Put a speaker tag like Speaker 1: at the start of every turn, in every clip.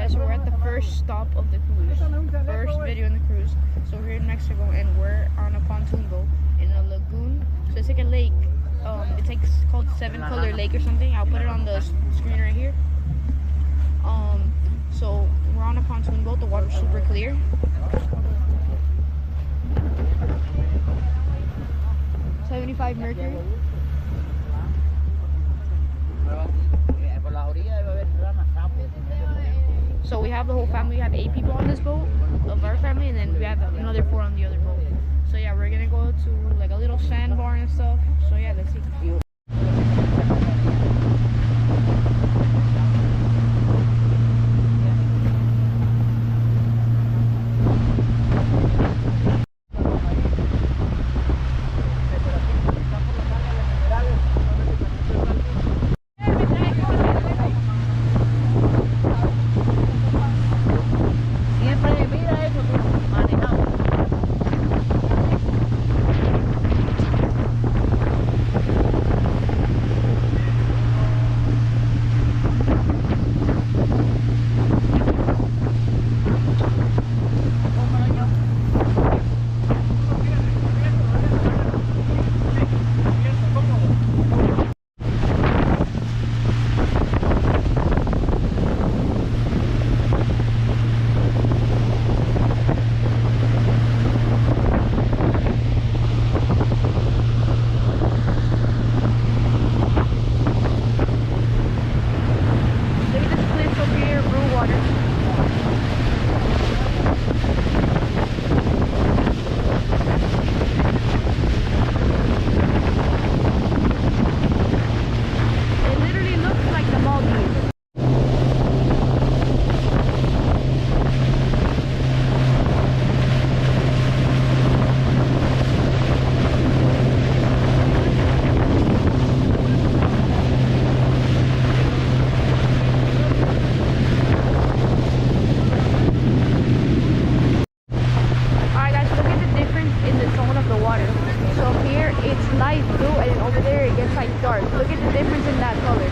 Speaker 1: guys, so we're at the first stop of the cruise. First video in the cruise. So we're in Mexico and we're on a pontoon boat in a lagoon. So it's like a lake. It's like called Seven Color Lake or something. I'll put it on the screen right here. So we're on a pontoon boat. The water's super clear. .75 mercury. So we have the whole family. We have 8 people on this boat of our family, and then we have another 4 on the other boat. So yeah, we're gonna go to like a little sandbar and stuff. So yeah, let's see. Look at the difference in that color.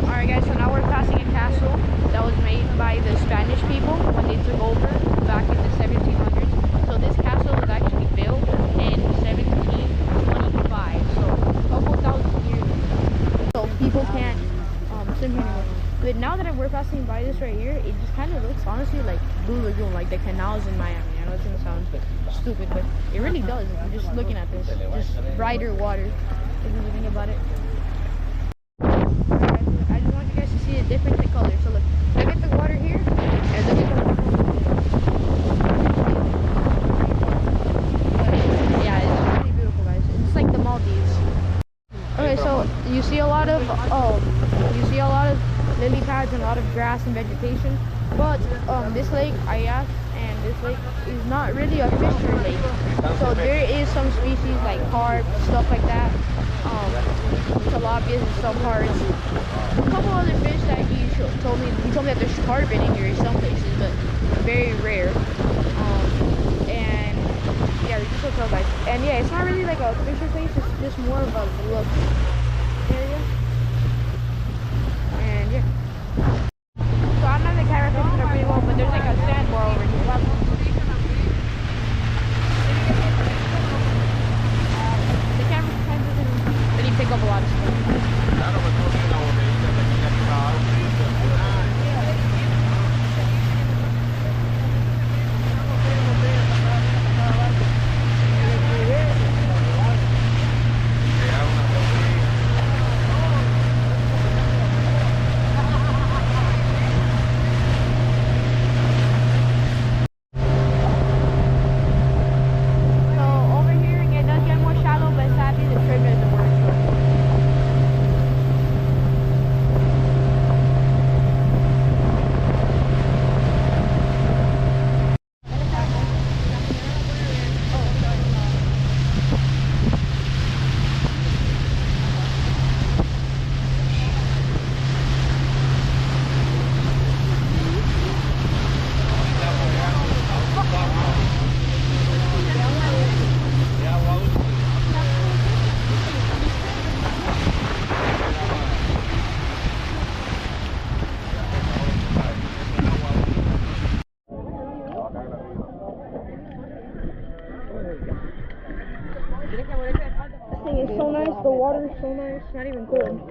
Speaker 1: Alright guys, so now we're passing a castle that was made by the Spanish people when they took over back in the 1700s. So this castle was actually built in 1725, so a couple thousand years ago. So people can't but now that we're passing by this right here, it just kind of looks honestly like Blue Lagoon, like the canals in Miami. I know it's gonna sound stupid, but it really does. If you're just looking at this, just brighter water. If you think about it. Alright, I just want you guys to see the difference in color. So look at the water here, and look at the yeah, it's pretty beautiful, guys. It's like the Maldives. Okay, so you see a lot of lily pads and a lot of grass and vegetation, but this lake I asked, and this lake is not really a fishery lake. So there is some species like carp, stuff like that, tilapias and some carps, a couple other fish that he told me that there's carp in here in some places, but very rare. And yeah, there's just hotels, guys. And yeah, it's not really like a fisher place, it's just more of a look area. And yeah. So I'm not the camera fishing up pretty well, but there's like a sandbar over here. The camera kind of doesn't really pick up a lot of stuff. water is so nice, not even cold.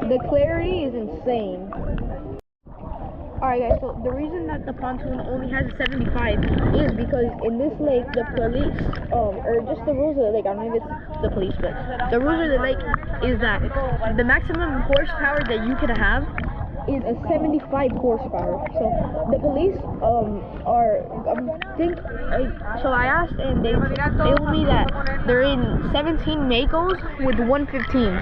Speaker 1: The clarity is insane. Alright guys, so the reason that the pontoon only has a 75 is because in this lake, the police, or just the rules of the lake, I don't know if it's the police, but the rules of the lake is that the maximum horsepower that you can have is a 75 horsepower. So the police so I asked and they told me that they're in 17 Makos with 115s.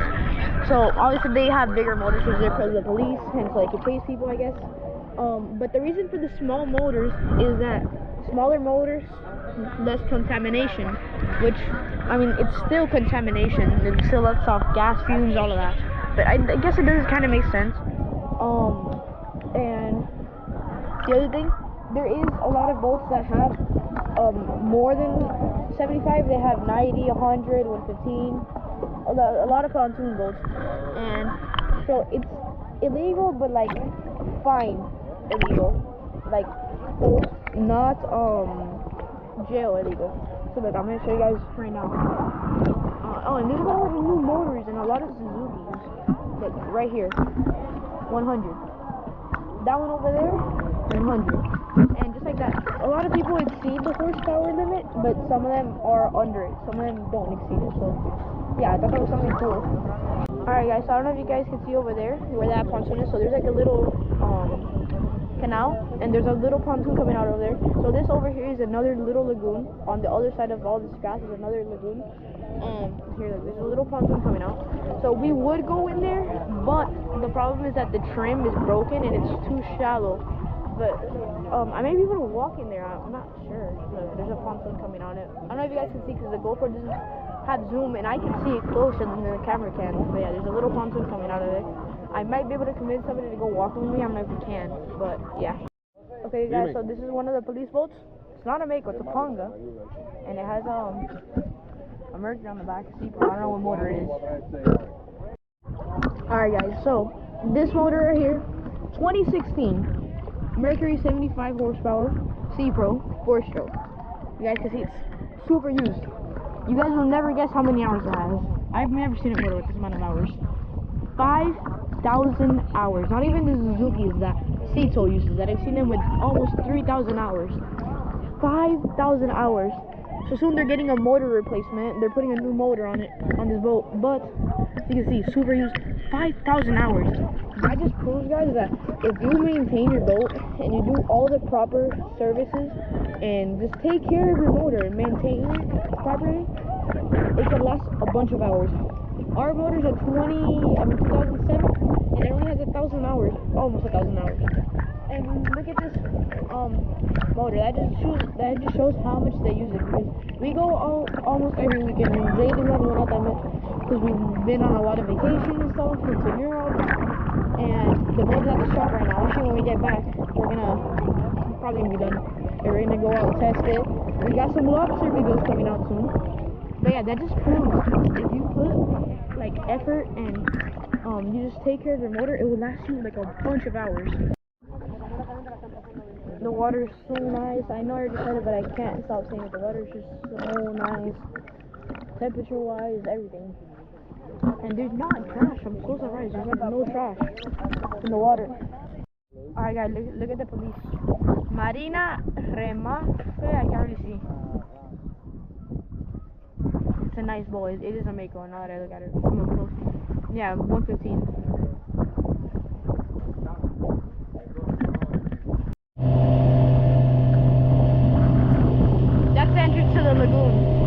Speaker 1: So obviously they have bigger motors because they're because of the police, and so they can chase people, I guess. But the reason for the small motors is that smaller motors, less contamination, which, I mean, it's still contamination. It still lets off gas fumes, all of that. But I guess it does kind of make sense. And the other thing, there is a lot of boats that have more than 75. They have 90, 100, 115. A lot of pontoon boats. And so it's illegal, but like fine. Illegal, like not jail illegal. So look, I'm gonna show you guys right now. And there's a lot of new motors and a lot of Suzuki's. Look, right here, 100. That one over there, 100. And just like that, a lot of people exceed the horsepower limit, but some of them are under it. Some of them don't exceed it. So yeah, I thought that was something cool. Alright guys, so I don't know if you guys can see over there where that pontoon is. So there's like a little canal, and there's a little pontoon coming out over there. So this over here is another little lagoon. On the other side of all this grass is another lagoon. And here, there's a little pontoon coming out. So we would go in there, but the problem is that the trim is broken and it's too shallow. But I may be able to walk in there. I'm not sure. Look, there's a pontoon coming on it. I don't know if you guys can see because the GoPro doesn't have zoom, and I can see it closer than the camera can. But yeah, there's a little pontoon coming out of it. I might be able to convince somebody to go walking with me. I don't know if you can, but yeah. Okay guys, so this is one of the police boats. It's not a Mako, it's a Ponga, and it has a Mercury on the back. I don't know what motor it is. Alright guys, so this motor right here, 2016 Mercury 75 horsepower C Pro 4-stroke. You guys can see it's super used. You guys will never guess how many hours it has. I've never seen a motor with this amount of hours. 5,000 hours. Not even the Suzuki's that Seito uses that. I've seen them with almost 3,000 hours. 5,000 hours. So soon they're getting a motor replacement. They're putting a new motor on it, on this boat. But you can see, super used. 5,000 hours. That just proves, guys, that if you maintain your boat and you do all the proper services and just take care of your motor and maintain it properly, it can last a bunch of hours. Our motor's a 2007, and it only has 1,000 hours, almost 1,000 hours. And look at this motor. That just shows how much they use it. Because we go almost every weekend. They didn't have one out that much because we've been on a lot of vacations and stuff into Europe. And the boat's at the shop right now. Actually, when we get back, we're probably gonna be done. We're gonna go out and test it. We got some lobster videos coming out soon. But yeah, that just proves if you put like effort and you just take care of your motor, it will last you like a bunch of hours. The water is so nice. I know I already said it, but I can't stop saying it. The water is just so nice. Temperature wise, everything. And there's not trash. I'm so surprised. There's like no trash in the water. Alright guys, look at the police. Marina Remafe, I can't really see. It's a nice boat. It is a Mako now that I look at it from up close. Yeah, 115. That's the entrance to the lagoon.